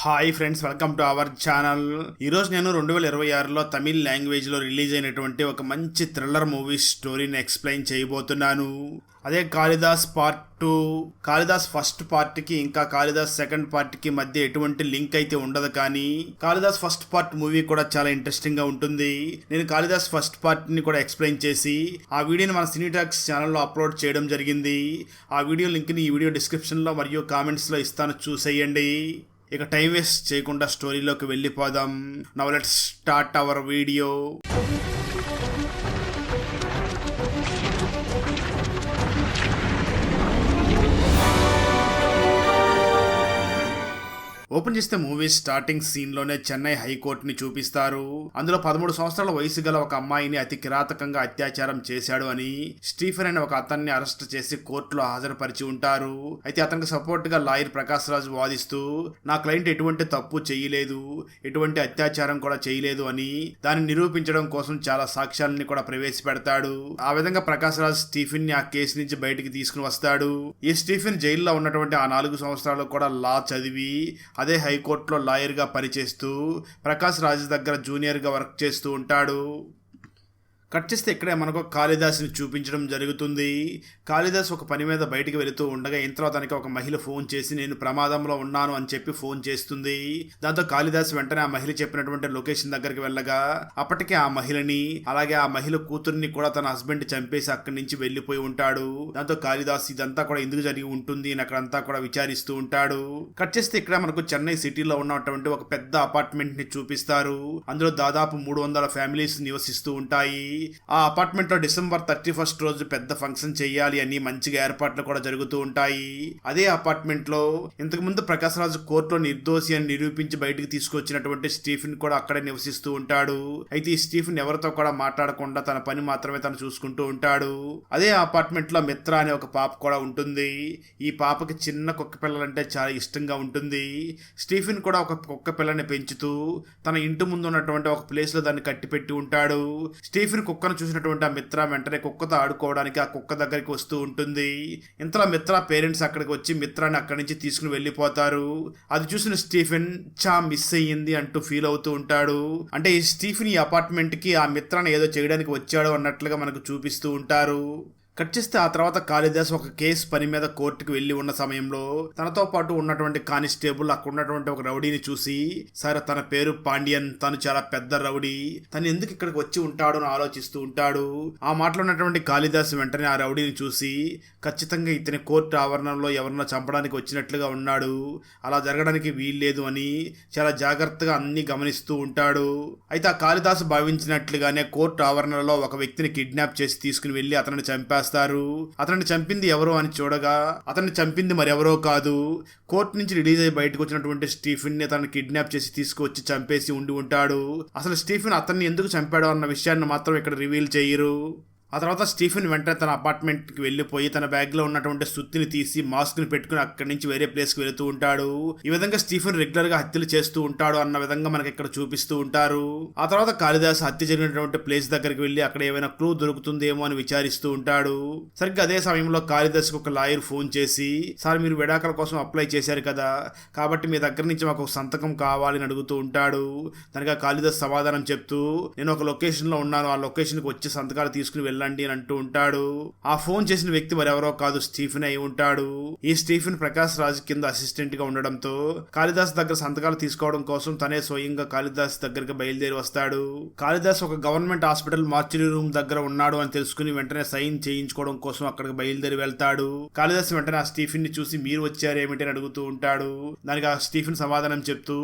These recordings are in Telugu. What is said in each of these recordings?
Hi friends, welcome to our channel. ఈరోజు నేను 2026లో తమిళ్ లాంగ్వేజ్లో రిలీజ్ అయినటువంటి ఒక మంచి థ్రిల్లర్ మూవీ స్టోరీని ఎక్స్ప్లెయిన్ చేయబోతున్నాను. అదే కాళిదాస్ పార్ట్ 2. కాళిదాస్ ఫస్ట్ పార్ట్కి ఇంకా కాళిదాస్ సెకండ్ పార్ట్కి మధ్య ఎటువంటి లింక్ అయితే ఉండదు, కానీ కాళిదాస్ ఫస్ట్ పార్ట్ మూవీ కూడా చాలా ఇంట్రెస్టింగ్ గా ఉంటుంది. నేను కాళిదాస్ ఫస్ట్ పార్ట్ని కూడా ఎక్స్ప్లెయిన్ చేసి ఆ వీడియోని మన సినీ టాక్స్ ఛానల్లో అప్లోడ్ చేయడం జరిగింది. ఆ వీడియో లింక్ని ఈ వీడియో డిస్క్రిప్షన్లో మరియు కామెంట్స్లో ఇస్తాను, చూసేయండి. ఇక టైం వేస్ట్ చేయకుండా స్టోరీలోకి వెళ్ళిపోదాం. Now let's start our video. Open చేస్తే మూవీ స్టార్టింగ్ సీన్ లోనే చెన్నై హైకోర్టుని చూపిస్తారు. అందులో 13 సంవత్సరాల వయసు గల ఒక అమ్మాయిని అతి కిరాతకంగా అత్యాచారం చేశాడు అని స్టీఫెన్ అనే ఒక అతన్ని అరెస్ట్ చేసి కోర్టులో హాజరుపరిచి ఉంటారు. అయితే అతనికి సపోర్ట్ గా లాయర్ ప్రకాష్ రాజ్ వాదిస్తూ, నా క్లయింట్ ఎటువంటి తప్పు చేయలేదు, ఎటువంటి అత్యాచారం కూడా చేయలేదు అని దాన్ని నిరూపించడం కోసం చాలా సాక్ష్యాలని కూడా ప్రవేశపెడతాడు. ఆ విధంగా ప్రకాష్ రాజ్ స్టీఫెన్ ని ఆ కేసు నుంచి బయటికి తీసుకుని వస్తాడు. ఈ స్టీఫెన్ జైల్లో ఉన్నటువంటి ఆ 4 సంవత్సరాలు కూడా లా చదివి అదే హైకోర్టులో లాయర్గా పనిచేస్తూ ప్రకాష్ రాజ్ దగ్గర జూనియర్గా వర్క్ చేస్తూ ఉంటాడు. కట్ చేస్తే ఇక్కడే మనకు కాళిదాస్ని చూపించడం జరుగుతుంది. కాళిదాస్ ఒక పని మీద బయటికి వెళుతూ ఉండగా ఇంతలో తనకి ఒక మహిళ ఫోన్ చేసి నేను ప్రమాదంలో ఉన్నాను అని చెప్పి ఫోన్ చేస్తుంది. దాంతో కాళిదాస్ వెంటనే ఆ మహిళ చెప్పినటువంటి లొకేషన్ దగ్గరికి వెళ్ళగా అప్పటికే ఆ మహిళని అలాగే ఆ మహిళ కూతుర్ని కూడా తన హస్బెండ్ చంపేసి అక్కడి నుంచి వెళ్లిపోయి ఉంటాడు. దాంతో కాళిదాస్ ఇదంతా కూడా ఎందుకు జరిగి ఉంటుంది అని అక్కడంతా కూడా విచారిస్తూ ఉంటాడు. కట్ చేస్తే ఇక్కడ మనకు చెన్నై సిటీలో ఉన్నటువంటి ఒక పెద్ద అపార్ట్మెంట్ ని చూపిస్తారు. అందులో దాదాపు 300 ఫ్యామిలీస్ నివసిస్తూ ఉంటాయి. ఆ అపార్ట్మెంట్ లో December 31 రోజు పెద్ద ఫంక్షన్ చెయ్యాలి అని మంచిగా ఏర్పాట్లు కూడా జరుగుతూ ఉంటాయి. అదే అపార్ట్మెంట్ లో ఇంతకు ముందు ప్రకాష్ రాజ్ కోర్టులో నిర్దోషి అని నిరూపించి బయటికి తీసుకొచ్చినటువంటి స్టీఫెన్ కూడా అక్కడే నివసిస్తూ ఉంటాడు. అయితే ఈ స్టీఫెన్ ఎవరితో కూడా మాట్లాడకుండా తన పని మాత్రమే తను చూసుకుంటూ ఉంటాడు. అదే అపార్ట్మెంట్ లో మిత్ర అనే ఒక పాప కూడా ఉంటుంది. ఈ పాపకి చిన్న కుక్క పిల్లలంటే చాలా ఇష్టంగా ఉంటుంది. స్టీఫెన్ కూడా ఒక కుక్క పిల్లని పెంచుతూ తన ఇంటి ముందు ఉన్నటువంటి ఒక ప్లేస్ లో దాన్ని కట్టిపెట్టి ఉంటాడు. స్టీఫెన్ కుక్కను చూసినటువంటి ఆ మిత్ర వెంటనే కుక్కతో ఆడుకోవడానికి ఆ కుక్క దగ్గరికి వస్తూ ఉంటుంది. ఇంతలో మిత్ర పేరెంట్స్ అక్కడికి వచ్చి మిత్రాన్ని అక్కడి నుంచి తీసుకుని వెళ్ళిపోతారు. అది చూసిన స్టీఫెన్ మిస్ అయ్యింది అంటూ ఫీల్ అవుతూ ఉంటాడు. అంటే ఈ స్టీఫెన్ ఈ అపార్ట్మెంట్ కి ఆ మిత్రాన్ని ఏదో చేయడానికి వచ్చాడు అన్నట్లుగా మనకు చూపిస్తూ ఉంటారు. కట్ చేస్తే ఆ తర్వాత కాళిదాస్ ఒక కేసు పని మీద కోర్టుకు వెళ్లి ఉన్న సమయంలో తనతో పాటు ఉన్నటువంటి కానిస్టేబుల్ అక్కడ ఉన్నటువంటి ఒక రౌడీని చూసి, సరే తన పేరు పాండ్యన్, తను చాలా పెద్ద రౌడీ, తను ఎందుకు ఇక్కడికి వచ్చి ఉంటాడు అని ఆలోచిస్తూ ఉంటాడు. ఆ మాటలో ఉన్నటువంటి కాళిదాస్ వెంటనే ఆ రౌడీని చూసి, ఖచ్చితంగా ఇతని కోర్టు ఆవరణంలో ఎవరన్నా చంపడానికి వచ్చినట్లుగా ఉన్నాడు, అలా జరగడానికి వీల్లేదు అని చాలా జాగ్రత్తగా అన్ని గమనిస్తూ ఉంటాడు. అయితే ఆ కాళిదాస్ భావించినట్లుగానే కోర్టు ఆవరణలో ఒక వ్యక్తిని కిడ్నాప్ చేసి తీసుకుని వెళ్లి అతనిని చంపేస్తారు. అతన్ని చంపింది ఎవరో అని చూడగా అతన్ని చంపింది మరెవరో కాదు, కోర్టు నుంచి రిలీజ్ అయ్యి బయటకు వచ్చినటువంటి స్టీఫెన్ ని అతన్ని కిడ్నాప్ చేసి తీసుకువచ్చి చంపేసి ఉండి ఉంటాడు. అసలు స్టీఫెన్ అతన్ని ఎందుకు చంపాడో అన్న విషయాన్ని మాత్రం ఇక్కడ రివీల్ చేయరు. ఆ తర్వాత స్టీఫెన్ వెంటనే తన అపార్ట్మెంట్కి వెళ్ళిపోయి తన బ్యాగ్లో ఉన్నటువంటి సుత్తిని తీసి మాస్క్ని పెట్టుకుని అక్కడి నుంచి వేరే ప్లేస్కి వెళుతూ ఉంటాడు. ఈ విధంగా స్టీఫెన్ రెగ్యులర్గా హత్యలు చేస్తూ ఉంటాడు అన్న విధంగా మనకి ఇక్కడ చూపిస్తూ ఉంటారు. ఆ తర్వాత కాళిదాస్ హత్య జరిగినటువంటి ప్లేస్ దగ్గరికి వెళ్ళి అక్కడ ఏమైనా క్లూ దొరుకుతుందేమో అని విచారిస్తూ ఉంటాడు. సరిగ్గా అదే సమయంలో కాళిదాస్కి ఒక లాయర్ ఫోన్ చేసి, సార్ మీరు విడాకుల కోసం అప్లై చేశారు కదా, కాబట్టి మీ దగ్గర నుంచి మాకు ఒక సంతకం కావాలని అడుగుతూ ఉంటాడు. దానికి ఆ కాళిదాస్ సమాధానం చెప్తూ, నేను ఒక లొకేషన్లో ఉన్నాను, ఆ లొకేషన్కి వచ్చి సంతకాలు తీసుకుని వెళ్ళండి అని అంటూ ఉంటాడు. ఆ ఫోన్ చేసిన వ్యక్తి మరెవరో కాదు, స్టీఫెన్ అయి ఉంటాడు. ఈ స్టీఫెన్ ప్రకాష్ రాజ్ కింద అసిస్టెంట్ గా ఉండడంతో కాళిదాస్ దగ్గర సంతకాలు తీసుకోవడం కోసం తనే స్వయంగా కాళిదాస్ దగ్గరికి బయలుదేరి వస్తాడు. కాళిదాస్ ఒక గవర్నమెంట్ హాస్పిటల్ మార్చురీ రూమ్ దగ్గర ఉన్నాడు అని తెలుసుకుని వెంటనే సైన్ చేయించుకోవడం కోసం అక్కడికి బయలుదేరి వెళ్తాడు. కాళిదాస్ వెంటనే ఆ స్టీఫెన్ ని చూసి మీరు వచ్చారేమిటి అని అడుగుతూ ఉంటాడు. దానికి ఆ స్టీఫెన్ సమాధానం చెప్తూ,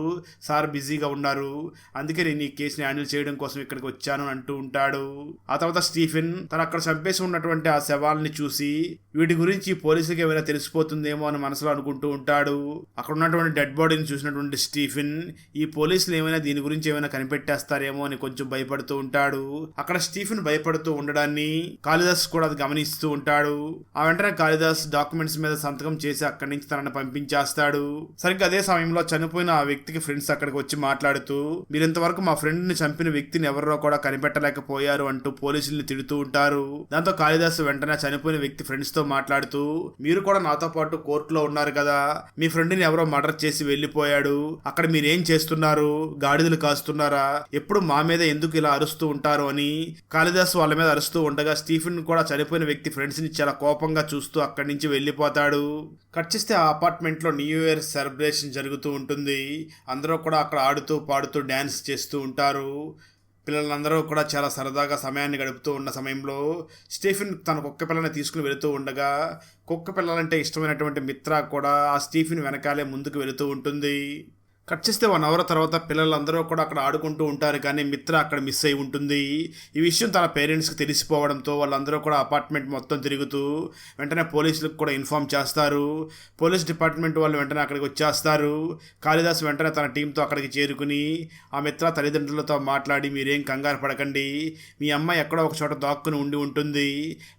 సార్ బిజీగా ఉన్నారు, అందుకే నేను ఈ కేసుని హ్యాండిల్ చేయడం కోసం ఇక్కడికి వచ్చాను అంటూ ఉంటాడు. ఆ తర్వాత స్టీఫెన్ తను అక్కడ చంపేసి ఉన్నటువంటి ఆ శవాల్ని చూసి వీటి గురించి పోలీసులకు ఏమైనా తెలిసిపోతుందేమో అని మనసులో అనుకుంటూ ఉంటాడు. అక్కడ ఉన్నటువంటి డెడ్ బాడీని చూసినటువంటి స్టీఫెన్ ఈ పోలీసులు ఏమైనా దీని గురించి ఏమైనా కనిపెట్టేస్తారేమో అని కొంచెం భయపడుతూ ఉంటాడు. అక్కడ స్టీఫెన్ భయపడుతూ ఉండడాన్ని కాళిదాస్ కూడా అది గమనిస్తూ ఉంటాడు. ఆ వెంటనే కాళిదాస్ డాక్యుమెంట్స్ మీద సంతకం చేసి అక్కడి నుంచి తనని పంపించేస్తాడు. సరిగ్గా అదే సమయంలో చనిపోయిన ఆ వ్యక్తికి ఫ్రెండ్స్ అక్కడికి వచ్చి మాట్లాడుతూ, మీరు ఇంతవరకు మా ఫ్రెండ్ ని చంపిన వ్యక్తిని ఎవరో కూడా కనిపెట్టలేకపోయారు అంటూ పోలీసుల్ని తిడుతూ ఉంటారు. ఉంటారు. దాంతో కాళిదాస్ వెంటనే చనిపోయిన వ్యక్తి ఫ్రెండ్స్ తో మాట్లాడుతూ, మీరు కూడా నాతో పాటు కోర్టులో ఉన్నారు కదా, మీ ఫ్రెండ్ ని ఎవరో మర్డర్ చేసి వెళ్లిపోయాడు, అక్కడ మీరేం చేస్తున్నారు, గాడిదలు కాస్తున్నారా, ఎప్పుడు మా మీద ఎందుకు ఇలా అరుస్తూ ఉంటారు అని కాళిదాస్ వాళ్ళ మీద అరుస్తూ ఉండగా స్టీఫెన్ కూడా చనిపోయిన వ్యక్తి ఫ్రెండ్స్ ని చాలా కోపంగా చూస్తూ అక్కడి నుంచి వెళ్లిపోతాడు. కట్ చేస్తే ఆ అపార్ట్మెంట్ లో న్యూ ఇయర్ సెలబ్రేషన్ జరుగుతూ ఉంటుంది. అందరూ కూడా అక్కడ ఆడుతూ పాడుతూ డ్యాన్స్ చేస్తూ ఉంటారు. పిల్లలందరూ కూడా చాలా సరదాగా సమయాన్ని గడుపుతూ ఉన్న సమయంలో స్టీఫెన్ తన కుక్క పిల్లని తీసుకుని వెళుతూ ఉండగా కుక్క పిల్లలంటే ఇష్టమైనటువంటి మిత్ర కూడా ఆ స్టీఫెన్ వెనకాలే ముందుకు వెళుతూ ఉంటుంది. కట్ చేస్తే 1 అవర్ తర్వాత పిల్లలందరూ కూడా అక్కడ ఆడుకుంటూ ఉంటారు, కానీ మిత్ర అక్కడ మిస్ అయి ఉంటుంది. ఈ విషయం తన పేరెంట్స్కి తెలిసిపోవడంతో వాళ్ళందరూ కూడా అపార్ట్మెంట్ మొత్తం తిరుగుతూ వెంటనే పోలీసులకు కూడా ఇన్ఫార్మ్ చేస్తారు. పోలీస్ డిపార్ట్మెంట్ వాళ్ళు వెంటనే అక్కడికి వచ్చేస్తారు. కాళిదాస్ వెంటనే తన టీంతో అక్కడికి చేరుకుని ఆ మిత్ర తల్లిదండ్రులతో మాట్లాడి, మీరేం కంగారు పడకండి, మీ అమ్మాయి ఎక్కడో ఒక చోట దాక్కుని ఉండి ఉంటుంది,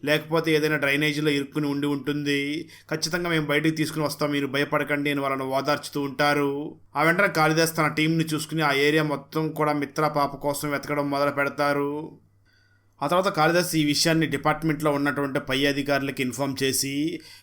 లేకపోతే ఏదైనా డ్రైనేజీలో ఇరుక్కుని ఉండి ఉంటుంది, ఖచ్చితంగా మేము బయటికి తీసుకుని వస్తాం, మీరు భయపడకండి అని వాళ్ళని ఓదార్చుతూ ఉంటారు. ఆ వెంటనే కాళిదాస్ తన టీంని చూసుకుని ఆ ఏరియా మొత్తం కూడా మిత్ర పాప కోసం వెతకడం మొదలు పెడతారు. ఆ తర్వాత కాళిదాస్ ఈ విషయాన్ని డిపార్ట్మెంట్లో ఉన్నటువంటి పై అధికారులకి ఇన్ఫార్మ్ చేసి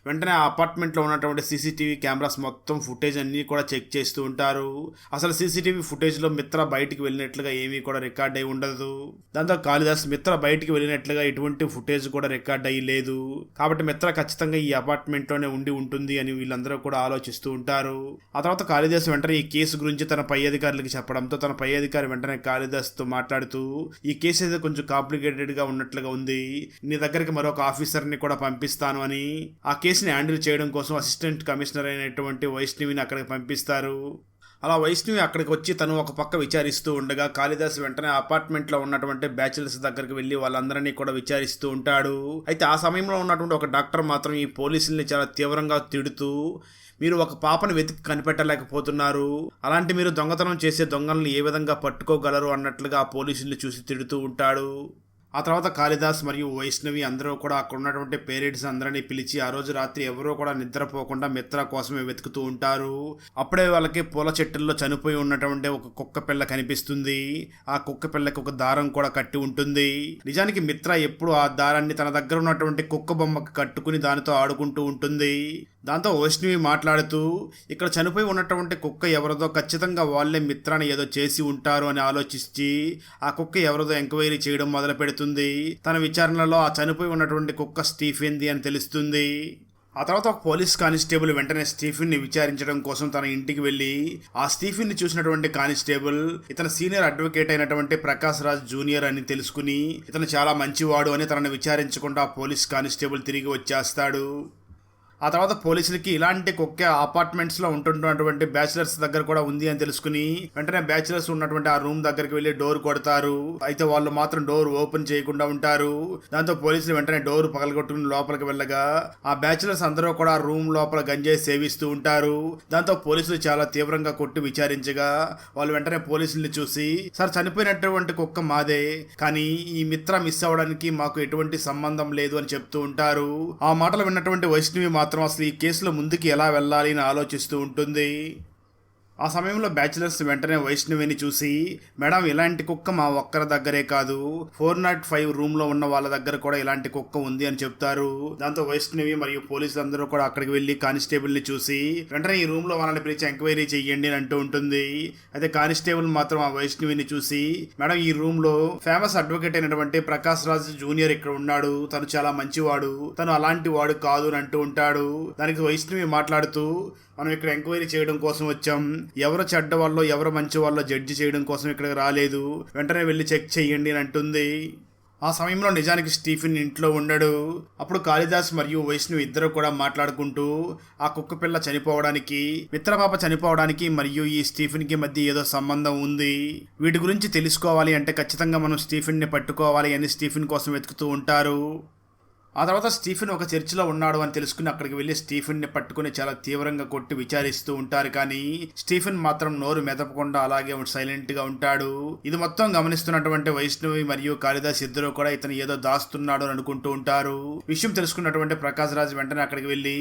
వెంటనే ఆ అపార్ట్మెంట్లో ఉన్నటువంటి సీసీటీవీ కెమెరాస్ మొత్తం ఫుటేజ్ అన్నీ కూడా చెక్ చేస్తూ ఉంటారు. అసలు సీసీటీవీ ఫుటేజ్లో మిత్ర బయటికి వెళ్ళినట్లుగా ఏమీ కూడా రికార్డ్ అయి ఉండదు. దాంతో కాళిదాస్ మిత్ర బయటికి వెళ్ళినట్లుగా ఎటువంటి ఫుటేజ్ కూడా రికార్డ్ అయ్యి లేదు, కాబట్టి మిత్ర ఖచ్చితంగా ఈ అపార్ట్మెంట్లోనే ఉండి ఉంటుంది అని వీళ్ళందరూ కూడా ఆలోచిస్తూ ఉంటారు. ఆ తర్వాత కాళిదాస్ వెంటనే ఈ కేసు గురించి తన పై అధికారులకి చెప్పడంతో తన పై అధికారి వెంటనే కాళిదాస్తో మాట్లాడుతూ, ఈ కేసు అయితే కొంచెం కాంప్లికేటెడ్ గా ఉన్నట్లుగా ఉంది, నీ దగ్గరికి మరొక ఆఫీసర్ని కూడా పంపిస్తాను అని ఆ కేసుని హ్యాండిల్ చేయడం కోసం అసిస్టెంట్ కమిషనర్ అయినటువంటి వైష్ణవిని అక్కడికి పంపిస్తారు. అలా వైష్ణవి అక్కడికి వచ్చి తను ఒక పక్క విచారిస్తూ ఉండగా కాళిదాస్ వెంటనే అపార్ట్మెంట్లో ఉన్నటువంటి బ్యాచిలర్స్ దగ్గరికి వెళ్ళి వాళ్ళందరినీ కూడా విచారిస్తూ ఉంటాడు. అయితే ఆ సమయంలో ఉన్నటువంటి ఒక డాక్టర్ మాత్రం ఈ పోలీసుల్ని చాలా తీవ్రంగా తిడుతూ, మీరు ఒక పాపను వెతికి కనిపెట్టలేకపోతున్నారు, అలాంటి మీరు దొంగతనం చేసే దొంగలను ఏ విధంగా పట్టుకోగలరు అన్నట్లుగా ఆ పోలీసుల్ని చూసి తిడుతూ ఉంటాడు. ఆ తర్వాత కాళిదాస్ మరియు వైష్ణవి అందరూ కూడా అక్కడ ఉన్నటువంటి పేరెంట్స్ అందరినీ పిలిచి ఆ రోజు రాత్రి ఎవరూ కూడా నిద్రపోకుండా మిత్ర కోసమే వెతుకుతూ ఉంటారు. అప్పుడే వాళ్ళకి పూల చెట్టుల్లో చనిపోయి ఉన్నటువంటి ఒక కుక్క పిల్ల కనిపిస్తుంది. ఆ కుక్క పిల్లకి ఒక దారం కూడా కట్టి ఉంటుంది. నిజానికి మిత్ర ఎప్పుడు ఆ దారాన్ని తన దగ్గర ఉన్నటువంటి కుక్క బొమ్మకి కట్టుకుని దానితో ఆడుకుంటూ ఉంటుంది. దాంతో వైష్ణవి మాట్లాడుతూ, ఇక్కడ చనిపోయి ఉన్నటువంటి కుక్క ఎవరిదో, ఖచ్చితంగా వాళ్ళే మిత్రాన్ని ఏదో చేసి ఉంటారు అని ఆలోచించి ఆ కుక్క ఎవరిదో ఎంక్వైరీ చేయడం మొదలు పెడుతుంది. తన విచారణలో ఆ చనిపోయి ఉన్నటువంటి కుక్క స్టీఫెన్ది అని తెలుస్తుంది. ఆ తర్వాత ఒక పోలీస్ కానిస్టేబుల్ వెంటనే స్టీఫెన్ని విచారించడం కోసం తన ఇంటికి వెళ్ళి ఆ స్టీఫెన్ని చూసినటువంటి కానిస్టేబుల్ ఇతను సీనియర్ అడ్వకేట్ అయినటువంటి ప్రకాష్ రాజ్ జూనియర్ అని తెలుసుకుని ఇతను చాలా మంచివాడు అని తనని విచారించకుండా పోలీస్ కానిస్టేబుల్ తిరిగి వచ్చేస్తాడు. ఆ తర్వాత పోలీసులకి ఇలాంటి కుక్క అపార్ట్మెంట్స్లో ఉంటున్నటువంటి బ్యాచిలర్స్ దగ్గర కూడా ఉంది అని తెలుసుకుని వెంటనే బ్యాచిలర్స్ ఉన్నటువంటి ఆ రూమ్ దగ్గరికి వెళ్ళి డోర్ కొడతారు. అయితే వాళ్ళు మాత్రం డోర్ ఓపెన్ చేయకుండా ఉంటారు. దాంతో పోలీసులు వెంటనే డోర్ పగలగొట్టుకుని లోపలికి వెళ్ళగా ఆ బ్యాచిలర్స్ అందరూ కూడా రూమ్ లోపల గంజాయి సేవిస్తూ ఉంటారు. దాంతో పోలీసులు చాలా తీవ్రంగా కొట్టి విచారించగా వాళ్ళు వెంటనే పోలీసుల్ని చూసి, సార్ చనిపోయినటువంటి కుక్క మాదే, కానీ ఈ మిత్ర మిస్ అవ్వడానికి మాకు ఎటువంటి సంబంధం లేదు అని చెప్తూ ఉంటారు. ఆ మాటలు విన్నటువంటి వైష్ణవి మాత్రం అసలు ఈ కేసులో ముందుకు ఎలా వెళ్ళాలి అని ఆలోచిస్తూ ఉంటుంది. ఆ సమయంలో బ్యాచిలర్స్ వెంటనే వైష్ణవిని చూసి, మేడం ఇలాంటి కుక్క మా ఒక్కరి దగ్గరే కాదు, 405 రూమ్లో ఉన్న వాళ్ళ దగ్గర కూడా ఇలాంటి కుక్క ఉంది అని చెప్తారు. దాంతో వైష్ణవి మరియు పోలీసులందరూ కూడా అక్కడికి వెళ్ళి కానిస్టేబుల్ని చూసి వెంటనే ఈ రూమ్లో వాళ్ళని పిలిచి ఎంక్వైరీ చెయ్యండి అని అంటూ ఉంటుంది. అయితే కానిస్టేబుల్ మాత్రం ఆ వైష్ణవిని చూసి, మేడం ఈ రూమ్లో ఫేమస్ అడ్వకేట్ అయినటువంటి ప్రకాష్ రాజ్ జూనియర్ ఇక్కడ ఉన్నాడు, తను చాలా మంచివాడు, తను అలాంటి వాడు కాదు అని అంటూ ఉంటాడు. దానికి వైష్ణవి మాట్లాడుతూ, మనం ఇక్కడ ఎంక్వైరీ చేయడం కోసం వచ్చాం, ఎవరు చెడ్డ వాళ్ళో ఎవరు మంచి వాళ్ళో జడ్జి చేయడం కోసం ఇక్కడికి రాలేదు, వెంటనే వెళ్ళి చెక్ చేయండి అని అంటుంది. ఆ సమయంలో నిజానికి స్టీఫెన్ ఇంట్లో ఉండడు. అప్పుడు కాళిదాస్ మరియు వైష్ణవి ఇద్దరు కూడా మాట్లాడుకుంటూ ఆ కుక్క పిల్ల చనిపోవడానికి, మిత్రపాప చనిపోవడానికి మరియు ఈ స్టీఫెన్కి మధ్య ఏదో సంబంధం ఉంది, వీటి గురించి తెలుసుకోవాలి అంటే ఖచ్చితంగా మనం స్టీఫెన్ని పట్టుకోవాలి అని స్టీఫెన్ కోసం వెతుకుతూ ఉంటారు. ఆ తర్వాత స్టీఫెన్ ఒక చర్చిలో ఉన్నాడు అని తెలుసుకుని అక్కడికి వెళ్లి స్టీఫెన్ ని పట్టుకుని చాలా తీవ్రంగా కొట్టి విచారిస్తూ ఉంటారు. కానీ స్టీఫెన్ మాత్రం నోరు మెదపకుండా అలాగే సైలెంట్ గా ఉంటాడు. ఇది మొత్తం గమనిస్తున్నటువంటి వైష్ణవి మరియు కాళిదాస్ ఇద్దరు కూడా ఇతను ఏదో దాస్తున్నాడు అని అనుకుంటూ ఉంటారు. విషయం తెలుసుకున్నటువంటి ప్రకాష్ రాజ్ వెంటనే అక్కడికి వెళ్లి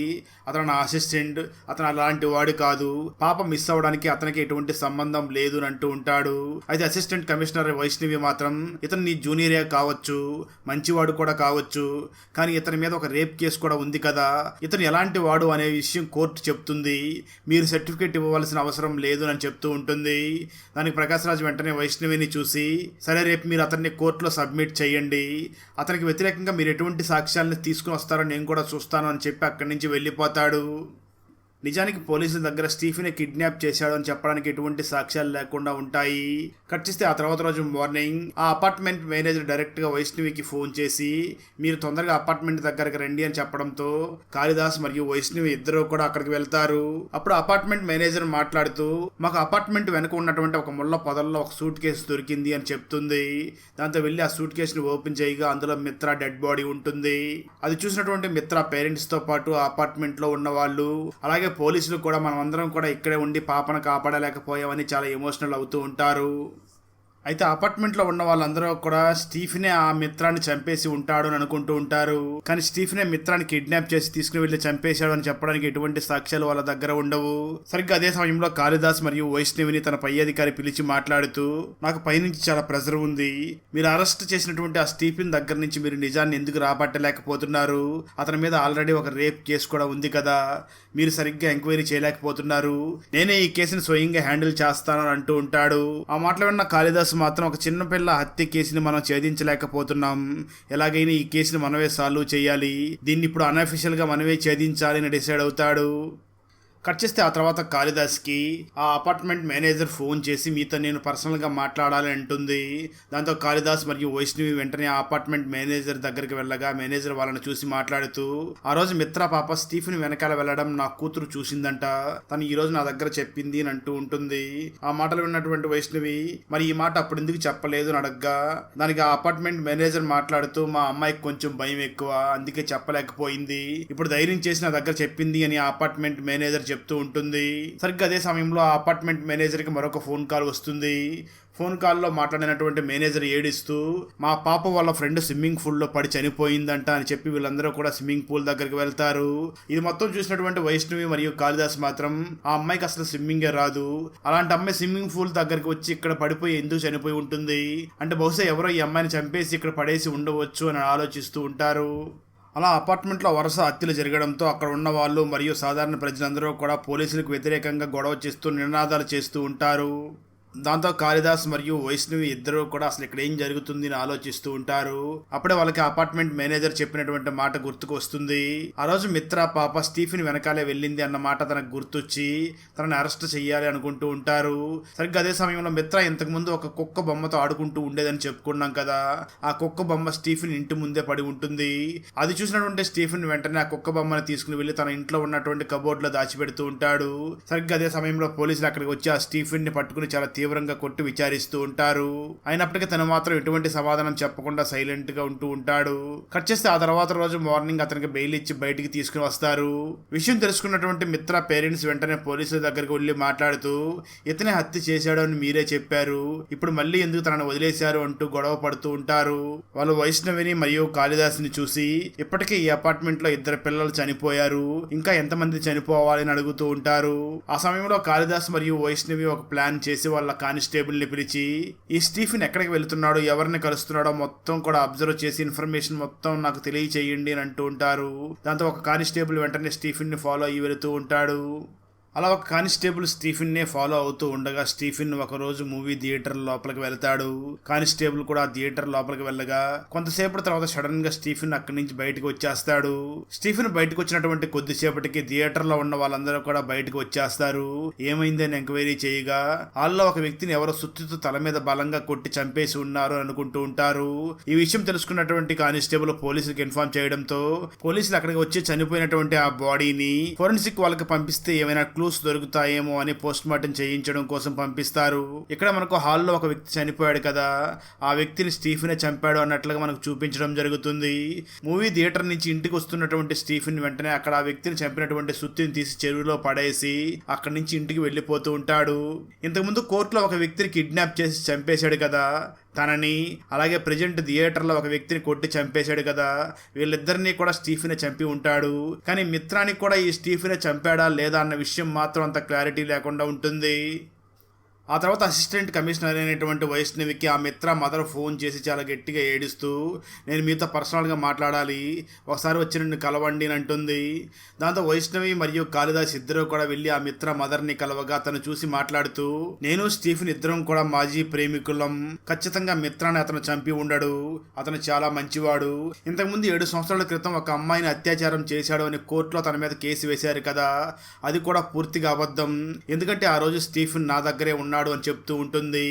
అతను నా అసిస్టెంట్, అతను అలాంటి వాడు కాదు, పాప మిస్ అవ్వడానికి అతనికి ఎటువంటి సంబంధం లేదు అని అంటూ ఉంటాడు. అయితే అసిస్టెంట్ కమిషనర్ వైష్ణవి మాత్రం ఇతను నీ జూనియరే కావచ్చు, మంచివాడు కూడా కావచ్చు, కానీ ఇతని మీద ఒక రేప్ కేసు కూడా ఉంది కదా, ఇతను ఎలాంటి వాడు అనే విషయం కోర్టు చెప్తుంది, మీరు సర్టిఫికేట్ ఇవ్వవలసిన అవసరం లేదు అని చెప్తూ ఉంటుంది. దానికి ప్రకాష్ రాజ్ వెంటనే వైష్ణవిని చూసి సరే రేపు మీరు అతన్ని కోర్టులో సబ్మిట్ చేయండి, అతనికి వ్యతిరేకంగా మీరు ఎటువంటి సాక్ష్యాలను తీసుకుని వస్తారో నేను కూడా చూస్తాను అని చెప్పి అక్కడి నుంచి వెళ్ళిపోతాడు. నిజానికి పోలీసుల దగ్గర స్టీఫెన్ కిడ్నాప్ చేశాడు అని చెప్పడానికి ఎటువంటి సాక్ష్యాలు లేకుండా ఉంటాయి. కట్ చేస్తే ఆ తర్వాత రోజు మార్నింగ్ ఆ అపార్ట్మెంట్ మేనేజర్ డైరెక్ట్ గా వైష్ణవికి ఫోన్ చేసి మీరు తొందరగా అపార్ట్మెంట్ దగ్గరకు రండి అని చెప్పడంతో కాళిదాస్ మరియు వైష్ణవి ఇద్దరు కూడా అక్కడికి వెళ్తారు. అప్పుడు అపార్ట్మెంట్ మేనేజర్ మాట్లాడుతూ మాకు అపార్ట్మెంట్ వెనుక ఉన్నటువంటి ఒక ముళ్ళ పొదల్లో ఒక సూట్ కేసు దొరికింది అని చెప్తుంది. దాంతో వెళ్ళి ఆ సూట్ కేసుని ఓపెన్ చేయగా అందులో మిత్ర డెడ్ బాడీ ఉంటుంది. అది చూసినటువంటి మిత్ర పేరెంట్స్ తో పాటు ఆ అపార్ట్మెంట్ లో ఉన్న వాళ్ళు అలాగే పోలీసులు కూడా మనం అందరం కూడా ఇక్కడే ఉండి పాపను కాపాడలేకపోయామని చాలా ఎమోషనల్ అవుతూ ఉంటారు. అయితే అపార్ట్మెంట్లో ఉన్న వాళ్ళందరూ కూడా స్టీఫెనే ఆ మిత్రాన్ని చంపేసి ఉంటాడు అని అనుకుంటూ ఉంటారు. కానీ స్టీఫెనే మిత్రాన్ని కిడ్నాప్ చేసి తీసుకుని వెళ్ళి చంపేశాడు అని చెప్పడానికి ఎటువంటి సాక్ష్యాలు వాళ్ళ దగ్గర ఉండవు. సరిగ్గా అదే సమయంలో కాళిదాస్ మరియు వైష్ణవిని తన పై అధికారి పిలిచి మాట్లాడుతూ నాకు పైనుంచి చాలా ప్రెజర్ ఉంది, మీరు అరెస్ట్ చేసినటువంటి ఆ స్టీఫెన్ దగ్గర నుంచి మీరు నిజాన్ని ఎందుకు రాబట్టలేకపోతున్నారు, అతని మీద ఆల్రెడీ ఒక రేప్ కేసు కూడా ఉంది కదా, మీరు సరిగ్గా ఎంక్వైరీ చేయలేకపోతున్నారు, నేనే ఈ కేసుని స్వయంగా హ్యాండిల్ చేస్తానని అంటూ ఉంటాడు. ఆ మాటలు విన్న కాళిదాస్ మాత్రం ఒక చిన్నపిల్ల హత్య కేసుని మనం ఛేదించలేకపోతున్నాం, ఎలాగైనా ఈ కేసుని మనమే సాల్వ్ చేయాలి, దీన్ని ఇప్పుడు అన్అఫీషియల్ గా మనమే ఛేదించాలి అని డిసైడ్ అవుతాడు. కట్ చేస్తే ఆ తర్వాత కాళిదాస్కి ఆ అపార్ట్మెంట్ మేనేజర్ ఫోన్ చేసి మీతో నేను పర్సనల్గా మాట్లాడాలి అంటుంది. దాంతో కాళిదాస్ మరియు వైష్ణవి వెంటనే ఆ అపార్ట్మెంట్ మేనేజర్ దగ్గరికి వెళ్ళగా మేనేజర్ వాళ్ళని చూసి మాట్లాడుతూ ఆ రోజు మిత్ర పాప స్టీఫెన్ వెనకాల వెళ్ళడం నా కూతురు చూసిందంట, తను ఈ రోజు నా దగ్గర చెప్పింది అని అంటూ ఉంటుంది. ఆ మాటలు విన్నటువంటి వైష్ణవి మరి ఈ మాట అప్పుడు ఎందుకు చెప్పలేదు అని అడగ్గా దానికి ఆ అపార్ట్మెంట్ మేనేజర్ మాట్లాడుతూ మా అమ్మాయికి కొంచెం భయం ఎక్కువ అందుకే చెప్పలేకపోయింది, ఇప్పుడు ధైర్యం చేసి నా దగ్గర చెప్పింది అని ఆ అపార్ట్మెంట్ మేనేజర్ చెప్తూ ఉంటుంది. సరిగ్గా అదే సమయంలో ఆ అపార్ట్మెంట్ మేనేజర్ కి మరొక ఫోన్ కాల్ వస్తుంది. ఫోన్ కాల్లో మాట్లాడినటువంటి మేనేజర్ ఏడుస్తూ మా పాప వాళ్ళ ఫ్రెండ్ స్విమ్మింగ్ పూల్ లో పడి చనిపోయిందంట అని చెప్పి వీళ్ళందరూ కూడా స్విమ్మింగ్ పూల్ దగ్గరికి వెళ్తారు. ఇది మొత్తం చూసినటువంటి వైష్ణవి మరియు కాళిదాస్ మాత్రం ఆ అమ్మాయికి అసలు స్విమ్మింగే రాదు, అలాంటి అమ్మాయి స్విమ్మింగ్ పూల్ దగ్గరికి వచ్చి ఇక్కడ పడిపోయి ఎందుకు చనిపోయి ఉంటుంది అంటే బహుశా ఎవరో ఈ అమ్మాయిని చంపేసి ఇక్కడ పడేసి ఉండవచ్చు అని ఆలోచిస్తూ ఉంటారు. అలా అపార్ట్మెంట్లో వరుస హత్యలు జరగడంతో అక్కడ ఉన్న వాళ్ళు మరియు సాధారణ ప్రజలందరూ కూడా పోలీసులకు వ్యతిరేకంగా గొడవ చేస్తూ నినాదాలు చేస్తూ ఉంటారు. దాంతో కాళిదాస్ మరియు వైష్ణవి ఇద్దరు కూడా అసలు ఇక్కడ ఏం జరుగుతుంది అని ఆలోచిస్తూ ఉంటారు. అప్పుడే వాళ్ళకి అపార్ట్మెంట్ మేనేజర్ చెప్పినటువంటి మాట గుర్తుకు వస్తుంది. ఆ రోజు మిత్ర పాప స్టీఫెన్ వెనకాలే వెళ్ళింది అన్న మాట తనకు గుర్తొచ్చి తనని అరెస్ట్ చెయ్యాలి అనుకుంటూ ఉంటారు. సరిగ్గా అదే సమయంలో మిత్ర ఇంతకు ముందు ఒక కుక్క బొమ్మతో ఆడుకుంటూ ఉండేదని చెప్పుకున్నాం కదా, ఆ కుక్క బొమ్మ స్టీఫెన్ ఇంటి ముందే పడి ఉంటుంది. అది చూసినటువంటి స్టీఫెన్ వెంటనే ఆ కుక్క బొమ్మను తీసుకుని వెళ్లి తన ఇంట్లో ఉన్నటువంటి కబోర్డ్ లో దాచిపెడుతూ ఉంటాడు. సరిగ్గా అదే సమయంలో పోలీసులు అక్కడికి వచ్చి ఆ స్టీఫెన్ ని పట్టుకుని చాలా తీవ్రంగా కొట్టి విచారిస్తూ ఉంటారు. అయినప్పటికీ తను మాత్రం ఎటువంటి సమాధానం చెప్పకుండా సైలెంట్ గా ఉంటూ ఉంటాడు. కట్ చేస్తే ఆ తర్వాత రోజు మార్నింగ్ అతనికి బెయిల్ ఇచ్చి బయటికి తీసుకుని వస్తారు. విషయం తెలుసుకున్నటువంటి మిత్ర పేరెంట్స్ వెంటనే పోలీసుల దగ్గరికి వెళ్లి మాట్లాడుతూ ఇతనే హత్య చేశాడు అని మీరే చెప్పారు, ఇప్పుడు మళ్ళీ ఎందుకు తనను వదిలేశారు అంటూ గొడవ పడుతూ ఉంటారు. వాళ్ళు వైష్ణవిని మరియు కాళిదాస్ని చూసి ఇప్పటికే ఈ అపార్ట్మెంట్ లో 2 పిల్లలు చనిపోయారు, ఇంకా ఎంతమంది చనిపోవాలని అడుగుతూ ఉంటారు. ఆ సమయంలో కాళిదాస్ మరియు వైష్ణవి ఒక ప్లాన్ చేసి వాళ్ళ కానిస్టేబుల్ ని పిలిచి ఈ స్టీఫెన్ ఎక్కడికి వెళ్తున్నాడో ఎవరిని కలుస్తున్నాడో మొత్తం కూడా అబ్జర్వ్ చేసి ఇన్ఫర్మేషన్ మొత్తం నాకు తెలియచేయండి అని అంటూ ఉంటారు. దాంతో ఒక కానిస్టేబుల్ వెంటనే స్టీఫెన్ ని ఫాలో అయ్యి వెళుతూ ఉంటాడు. అలా ఒక కానిస్టేబుల్ స్టీఫెన్ నే ఫాలో అవుతూ ఉండగా స్టీఫెన్ ఒక రోజు మూవీ థియేటర్ లోపలికి వెళ్తాడు. కానిస్టేబుల్ కూడా థియేటర్ లోపలికి వెళ్ళగా కొంతసేపటి తర్వాత సడన్ గా స్టీఫెన్ అక్కడి నుంచి బయటకు వచ్చేస్తాడు. స్టీఫెన్ బయటకు వచ్చినటువంటి కొద్దిసేపటికి థియేటర్ లో ఉన్న వాళ్ళందరూ కూడా బయటకు వచ్చేస్తారు. ఏమైంది అని ఎంక్వైరీ చేయగా వాళ్ళలో ఒక వ్యక్తిని ఎవరో సుత్తితో తల మీద బలంగా కొట్టి చంపేసి ఉన్నారు అనుకుంటూ ఉంటారు. ఈ విషయం తెలుసుకున్నటువంటి కానిస్టేబుల్ పోలీసులకు ఇన్ఫార్మ్ చేయడంతో పోలీసులు అక్కడికి వచ్చి చనిపోయినటువంటి ఆ బాడీని ఫోరెన్సిక్ వాళ్ళకి పంపిస్తే ఏమైనా క్లూస్ దొరుకుతాయేమో అని పోస్ట్ మార్టం చేయించడం కోసం పంపిస్తారు. ఇక్కడ మనకు హాల్లో ఒక వ్యక్తి చనిపోయాడు కదా, ఆ వ్యక్తిని స్టీఫెన్ చంపాడు అన్నట్లుగా మనకు చూపించడం జరుగుతుంది. మూవీ థియేటర్ నుంచి ఇంటికి వస్తున్నటువంటి స్టీఫెన్ వెంటనే అక్కడ ఆ వ్యక్తిని చంపినటువంటి సుత్తిని తీసి చెరువులో పడేసి అక్కడి నుంచి ఇంటికి వెళ్ళిపోతూ ఉంటాడు. ఇంతకుముందు కోర్టులో ఒక వ్యక్తిని కిడ్నాప్ చేసి చంపేశాడు కదా తనని, అలాగే ప్రెజెంట్ థియేటర్లో ఒక వ్యక్తిని కొట్టి చంపేశాడు కదా, వీళ్ళిద్దరినీ కూడా స్టీఫెన్ చంపి ఉంటాడు. కానీ మిత్రానికి కూడా ఈ స్టీఫెన్ చంపాడా లేదా అన్న విషయం మాత్రం అంత క్లారిటీ లేకుండా ఉంటుంది. ఆ తర్వాత అసిస్టెంట్ కమిషనర్ అయినటువంటి వైష్ణవికి ఆ మిత్ర మదర్ ఫోన్ చేసి చాలా గట్టిగా ఏడుస్తూ, నేను మీతో పర్సనల్గా మాట్లాడాలి, ఒకసారి వచ్చి నన్ను కలవండి అని అంటుంది. దాంతో వైష్ణవి మరియు కాళిదాస్ ఇద్దరు కూడా వెళ్ళి ఆ మిత్ర మదర్ని కలవగా తను చూసి మాట్లాడుతూ, నేను స్టీఫెన్ ఇద్దరం కూడా మాజీ ప్రేమికులం, ఖచ్చితంగా మిత్రాన్ని అతను చంపి ఉండడు, అతను చాలా మంచివాడు, ఇంతకుముందు 7 సంవత్సరాల క్రితం ఒక అమ్మాయిని అత్యాచారం చేశాడు అని కోర్టులో తన మీద కేసు వేశారు కదా, అది కూడా పూర్తిగా అబద్ధం, ఎందుకంటే ఆ రోజు స్టీఫెన్ నా దగ్గరే ఉన్నాడు అని చెప్తూ ఉంటుంది.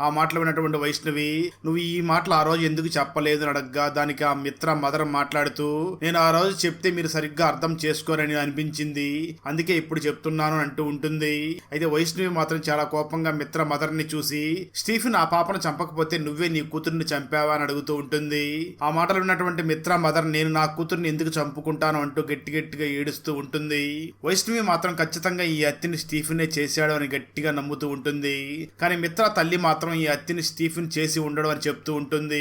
ఆ మాటలు విన్నటువంటి వైష్ణవి, నువ్వు ఈ మాటలు ఆ రోజు ఎందుకు చెప్పలేదు అని అడగ్గా దానికి ఆ మిత్ర మదర్ మాట్లాడుతూ, నేను ఆ రోజు చెప్తే మీరు సరిగ్గా అర్థం చేసుకోరని అనిపించింది, అందుకే ఇప్పుడు చెప్తున్నాను అంటూ ఉంటుంది. అయితే వైష్ణవి మాత్రం చాలా కోపంగా మిత్ర మదర్ ని చూసి, స్టీఫెన్ ఆ పాపను చంపకపోతే నువ్వే నీ కూతుర్ని చంపావా అని అడుగుతూ ఉంటుంది. ఆ మాటలు విన్నటువంటి మిత్ర మదర్, నేను నా కూతుర్ని ఎందుకు చంపుకుంటాను అంటూ గట్టిగా ఏడుస్తూ ఉంటుంది. వైష్ణవి మాత్రం ఖచ్చితంగా ఈ హత్యని స్టీఫెనే చేశాడు అని గట్టిగా నమ్ముతూ ఉంటుంది. కానీ మిత్ర తల్లి మాత్రం ఈ హత్యని స్టీఫెన్ చేసి ఉండడం అని చెప్తూ ఉంటుంది.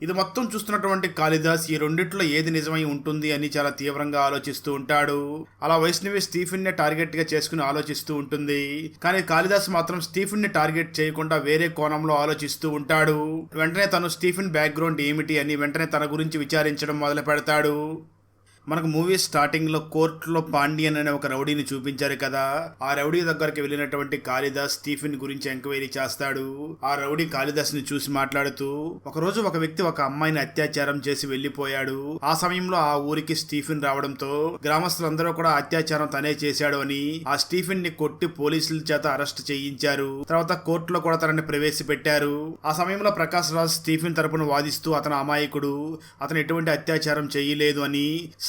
ఇది మొత్తం చూస్తున్నటువంటి కాళిదాస్ ఈ రెండిట్లో ఏది నిజమై ఉంటుంది అని చాలా తీవ్రంగా ఆలోచిస్తూ ఉంటాడు. అలా వైష్ణవి స్టీఫెన్ ని టార్గెట్ గా చేసుకుని ఆలోచిస్తూ ఉంటుంది. కానీ కాళిదాస్ మాత్రం స్టీఫెన్ ని టార్గెట్ చేయకుండా వేరే కోణంలో ఆలోచిస్తూ ఉంటాడు. వెంటనే తను స్టీఫెన్ బ్యాక్గ్రౌండ్ ఏమిటి అని వెంటనే తన గురించి విచారించడం మొదలు పెడతాడు. మనకు మూవీ స్టార్టింగ్ లో కోర్టులో పాండియన్ అనే ఒక రౌడీని చూపించారు కదా, ఆ రౌడీ దగ్గరికి వెళ్ళినటువంటి కాళిదాస్ స్టీఫెన్ గురించి ఎంక్వైరీ చేస్తాడు. ఆ రౌడీ కాళిదాస్ ని చూసి మాట్లాడుతూ, ఒక రోజు ఒక వ్యక్తి ఒక అమ్మాయిని అత్యాచారం చేసి వెళ్లిపోయాడు, ఆ సమయంలో ఆ ఊరికి స్టీఫెన్ రావడంతో గ్రామస్తులందరూ కూడా అత్యాచారం తనే చేశాడు అని ఆ స్టీఫెన్ ని కొట్టి పోలీసుల చేత అరెస్ట్ చేయించారు. తర్వాత కోర్టులో కూడా తనని ప్రవేశపెట్టారు. ఆ సమయంలో ప్రకాష్ రాజ్ స్టీఫెన్ తరపున వాదిస్తూ అతను అమాయకుడు, అతను ఎటువంటి అత్యాచారం చేయలేదు అని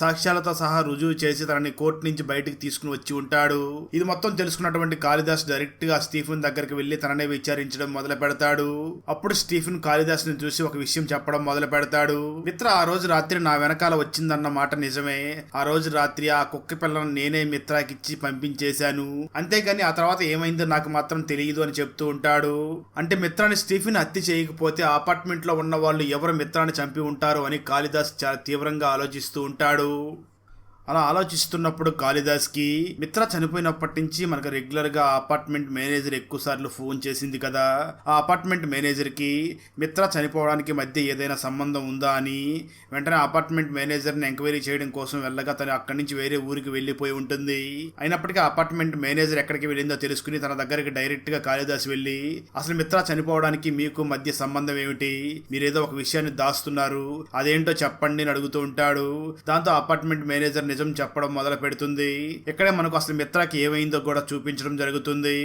సాక్ష్యాలతో సహా రుజువు చేసి తనని కోర్టు నుంచి బయటకు తీసుకుని వచ్చి ఉంటాడు. ఇది మొత్తం తెలుసుకున్నటువంటి కాళిదాస్ డైరెక్ట్ గా స్టీఫెన్ దగ్గరికి వెళ్లి తననే విచారించడం మొదలు పెడతాడు. అప్పుడు స్టీఫెన్ కాళిదాస్ ని చూసి ఒక విషయం చెప్పడం మొదలు పెడతాడు. మిత్ర ఆ రోజు రాత్రి నా వెనకాల వచ్చిందన్న మాట నిజమే, ఆ రోజు రాత్రి ఆ కుక్క పిల్లను నేనే మిత్రాకిచ్చి పంపించేశాను, అంతేగాని ఆ తర్వాత ఏమైందో నాకు మాత్రం తెలియదు అని చెప్తూ ఉంటాడు. అంటే మిత్రాన్ని స్టీఫెన్ హత్య చేయకపోతే ఆ అపార్ట్మెంట్ లో ఉన్న వాళ్ళు ఎవరు మిత్రాన్ని చంపి ఉంటారు అని కాళిదాస్ చాలా తీవ్రంగా ఆలోచిస్తూ ఉంటాడు. అలా ఆలోచిస్తున్నప్పుడు కాళిదాస్కి మిత్ర చనిపోయినప్పటి నుంచి మనకు రెగ్యులర్గా అపార్ట్మెంట్ మేనేజర్ ఎక్కువ సార్లు ఫోన్ చేసింది కదా, ఆ అపార్ట్మెంట్ మేనేజర్కి మిత్ర చనిపోవడానికి మధ్య ఏదైనా సంబంధం ఉందా అని వెంటనే అపార్ట్మెంట్ మేనేజర్ని ఎంక్వైరీ చేయడం కోసం వెళ్ళగా తను అక్కడి నుంచి వేరే ఊరికి వెళ్ళిపోయి ఉంటుంది. అయినప్పటికీ అపార్ట్మెంట్ మేనేజర్ ఎక్కడికి వెళ్ళిందో తెలుసుకుని తన దగ్గరికి డైరెక్ట్గా కాళిదాస్ వెళ్ళి, అసలు మిత్ర చనిపోవడానికి మీకు మధ్య సంబంధం ఏమిటి, మీరేదో ఒక విషయాన్ని దాస్తున్నారు, అదేంటో చెప్పండి అని అడుగుతూ ఉంటాడు. దాంతో అపార్ట్మెంట్ మేనేజర్ నిజం చెప్పడం మొదలు పెడుతుంది. ఇక్కడే మనకు అసలు మిత్రకి ఏమైందో కూడా చూపించడం జరుగుతుంది.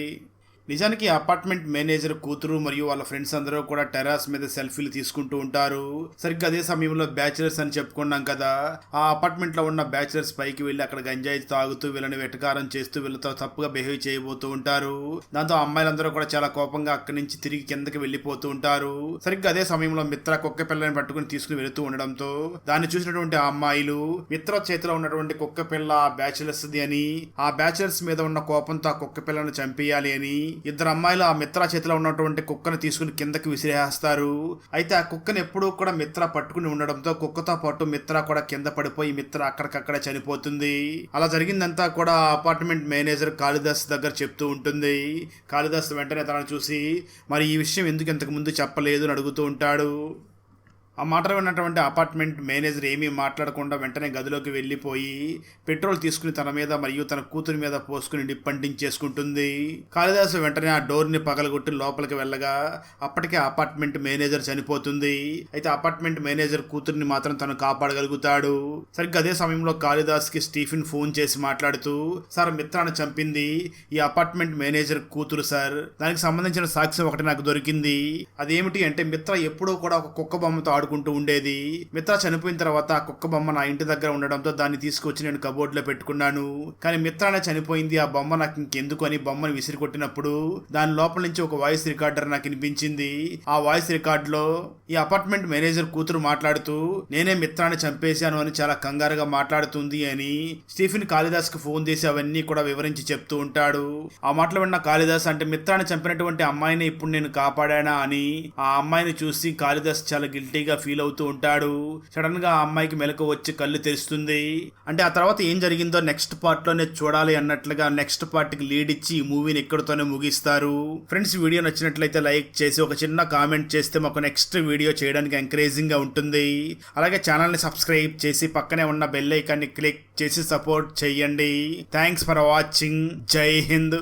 నిజానికి అపార్ట్మెంట్ మేనేజర్ కూతురు మరియు వాళ్ళ ఫ్రెండ్స్ అందరూ కూడా టెర్రస్ మీద సెల్ఫీలు తీసుకుంటూ ఉంటారు. సరిగ్గా అదే సమయంలో బ్యాచిలర్స్ అని చెప్పుకున్నాం కదా, ఆ అపార్ట్మెంట్ లో ఉన్న బ్యాచిలర్స్ పైకి వెళ్ళి అక్కడ గంజాయి తాగుతూ వీళ్ళని వెటకారం చేస్తూ వీళ్ళతో తప్పుగా బిహేవ్ చేయబోతూ ఉంటారు. దాంతో అమ్మాయిలందరూ కూడా చాలా కోపంగా అక్కడి నుంచి తిరిగి కిందకి వెళ్ళిపోతూ ఉంటారు. సరిగ్గా అదే సమయంలో మిత్ర కుక్క పిల్లని పట్టుకుని తీసుకుని వెళుతూ ఉండడంతో దాన్ని చూసినటువంటి ఆ అమ్మాయిలు మిత్ర చేతిలో ఉన్నటువంటి కుక్క పిల్ల ఆ బ్యాచిలర్స్ ది అని, ఆ బ్యాచిలర్స్ మీద ఉన్న కోపంతో ఆ కుక్క పిల్లను చంపేయాలి అని ఇద్దరు అమ్మాయిలు ఆ మిత్ర చేతిలో ఉన్నటువంటి కుక్కను తీసుకుని కిందకి విసిరేస్తారు. అయితే ఆ కుక్కను ఎప్పుడూ కూడా మిత్ర పట్టుకుని ఉండడంతో కుక్కతో పాటు మిత్ర కూడా కింద పడిపోయి మిత్ర అక్కడికక్కడే చనిపోతుంది. అలా జరిగిందంతా కూడా అపార్ట్మెంట్ మేనేజర్ కాళిదాస్ దగ్గర చెప్తూ ఉంటుంది. కాళిదాస్ వెంటనే తనను చూసి, మరి ఈ విషయం ఎందుకు ఇంతకు ముందు చెప్పలేదు అని అడుగుతూ ఉంటాడు. ఆ మాటలు విన్నటువంటి అపార్ట్మెంట్ మేనేజర్ ఏమీ మాట్లాడకుండా వెంటనే గదిలోకి వెళ్ళిపోయి పెట్రోల్ తీసుకుని తన మీద మరియు తన కూతురి మీద పోసుకుని నిప్పంటించేసుకుంటుంది. కాళిదాసు వెంటనే ఆ డోర్ని పగలగొట్టి లోపలికి వెళ్ళగా అప్పటికే అపార్ట్మెంట్ మేనేజర్ చనిపోతుంది. అయితే అపార్ట్మెంట్ మేనేజర్ కూతురిని మాత్రం తను కాపాడగలుగుతాడు. సరిగ్గా అదే సమయంలో కాళిదాస్కి స్టీఫెన్ ఫోన్ చేసి మాట్లాడుతూ, సార్ మిత్రాన్ని చంపింది ఈ అపార్ట్మెంట్ మేనేజర్ కూతురు సార్, దానికి సంబంధించిన సాక్ష్యం ఒకటి నాకు దొరికింది. అదేమిటి అంటే మిత్ర ఎప్పుడూ కూడా ఒక కుక్క బొమ్మతో ఆడుకుంటూ ఉండేది. మిత్ర చనిపోయిన తర్వాత ఆ కుక్క బొమ్మ నా ఇంటి దగ్గర ఉండడంతో దాన్ని తీసుకొచ్చి నేను కబోర్డ్ లో పెట్టుకున్నాను. కానీ మిత్రానే చనిపోయింది, ఆ బొమ్మ నాకు ఇంకెందుకు అని బొమ్మను విసిరి కొట్టినప్పుడు దాని లోపల నుంచి ఒక వాయిస్ రికార్డర్ నాకు వినిపించింది. ఆ వాయిస్ రికార్డ్ లో ఈ అపార్ట్మెంట్ మేనేజర్ కూతురు మాట్లాడుతూ నేనే మిత్రాన్ని చంపేశాను అని చాలా కంగారుగా మాట్లాడుతుంది అని స్టీఫెన్ కాళిదాస్ కు ఫోన్ చేసి అవన్నీ కూడా వివరించి చెప్తూ ఉంటాడు. ఆ మాటలు విన్న కాళిదాస్ అంటే మిత్రాన్ని చంపినటువంటి అమ్మాయిని ఇప్పుడు నేను కాపాడానా అని ఆ అమ్మాయిని చూసి కాళిదాస్ చాలా గిల్టీగా ఫీల్ అవుతూ ఉంటాడు. సడన్ గా ఆ అమ్మాయికి మెలకు వచ్చి కళ్ళు తెరుస్తుంది. అంటే ఆ తర్వాత ఏం జరిగిందో నెక్స్ట్ పార్ట్ లోనే చూడాలి అన్నట్లుగా నెక్స్ట్ పార్ట్ కి లీడ్ ఇచ్చి ఈ మూవీని ఇక్కడితోనే ముగిస్తారు. ఫ్రెండ్స్, వీడియో నచ్చినట్లయితే లైక్ చేసి ఒక చిన్న కామెంట్ చేస్తే మాకు నెక్స్ట్ వీడియో చేయడానికి ఎంకరేజింగ్ గా ఉంటుంది. అలాగే ఛానల్ ని సబ్స్క్రైబ్ చేసి పక్కనే ఉన్న బెల్ ఐకాన్ ని క్లిక్ చేసి సపోర్ట్ చేయండి. Thanks for watching. జై హింద్.